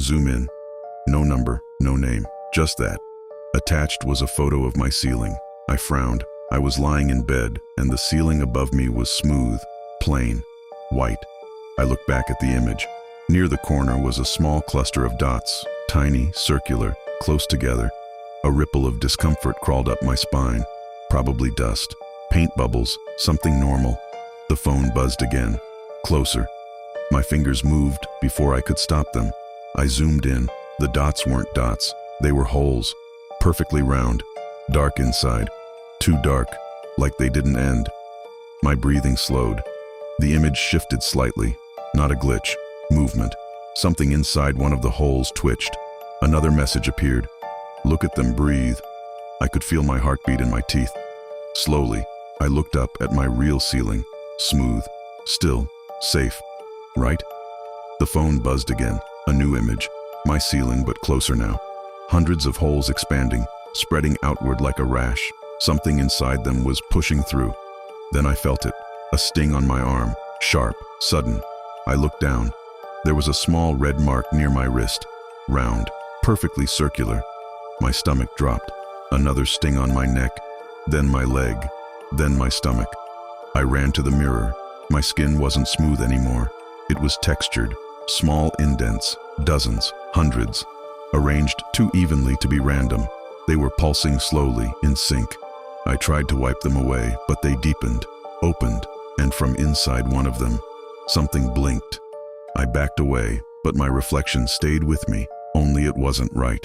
Zoom in. No number, no name, just that. Attached was a photo of my ceiling. I frowned. I was lying in bed, and the ceiling above me was smooth, plain, white. I looked back at the image. Near the corner was a small cluster of dots, tiny, circular, close together. A ripple of discomfort crawled up my spine. Probably dust, paint bubbles, something normal. The phone buzzed again, closer. My fingers moved before I could stop them. I zoomed in. The dots weren't dots. They were holes, perfectly round, dark inside. Too dark, like they didn't end. My breathing slowed. The image shifted slightly. Not a glitch, movement. Something inside one of the holes twitched. Another message appeared. Look at them breathe. I could feel my heartbeat in my teeth. Slowly, I looked up at my real ceiling. Smooth, still, safe. Right? The phone buzzed again. A new image. My ceiling, but closer now. Hundreds of holes expanding, spreading outward like a rash. Something inside them was pushing through. Then I felt it. A sting on my arm. Sharp, sudden. I looked down. There was a small red mark near my wrist. Round, perfectly circular. My stomach dropped. Another sting on my neck. Then my leg. Then my stomach. I ran to the mirror. My skin wasn't smooth anymore. It was textured. Small indents. Dozens. Hundreds. Arranged too evenly to be random. They were pulsing slowly, in sync. I tried to wipe them away, but they deepened, opened, and from inside one of them, something blinked. I backed away, but my reflection stayed with me, only it wasn't right.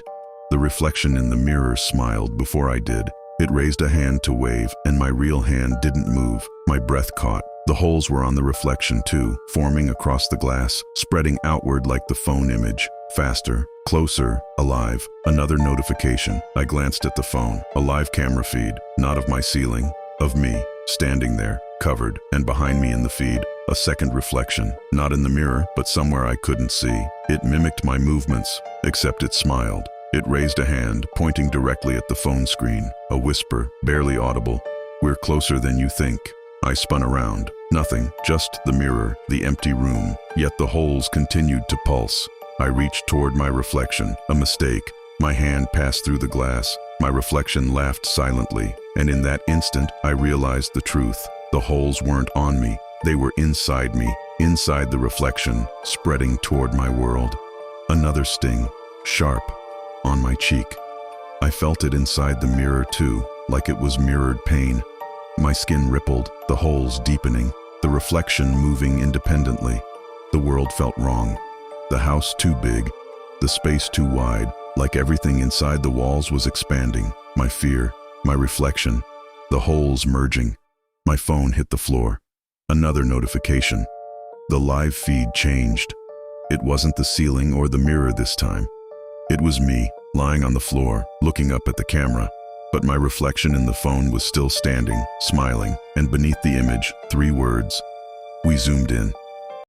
The reflection in the mirror smiled before I did. It raised a hand to wave, and my real hand didn't move. My breath caught. The holes were on the reflection too, forming across the glass, spreading outward like the phone image. Faster, closer, alive. Another notification. I glanced at the phone. A live camera feed, not of my ceiling, of me, standing there, covered, and behind me in the feed, a second reflection, not in the mirror, but somewhere I couldn't see. It mimicked my movements, except it smiled. It raised a hand, pointing directly at the phone screen. A whisper, barely audible. We're closer than you think. I spun around. Nothing, just the mirror, the empty room. Yet the holes continued to pulse. I reached toward my reflection. A mistake. My hand passed through the glass. My reflection laughed silently, and in that instant, I realized the truth. The holes weren't on me. They were inside me, inside the reflection, spreading toward my world. Another sting, sharp, on my cheek. I felt it inside the mirror too, like it was mirrored pain. My skin rippled, the holes deepening, the reflection moving independently. The world felt wrong. The house too big, the space too wide, like everything inside the walls was expanding. My fear, my reflection, the holes merging. My phone hit the floor. Another notification. The live feed changed. It wasn't the ceiling or the mirror this time. It was me, lying on the floor, looking up at the camera. But my reflection in the phone was still standing, smiling, and beneath the image, 3 words. We zoomed in.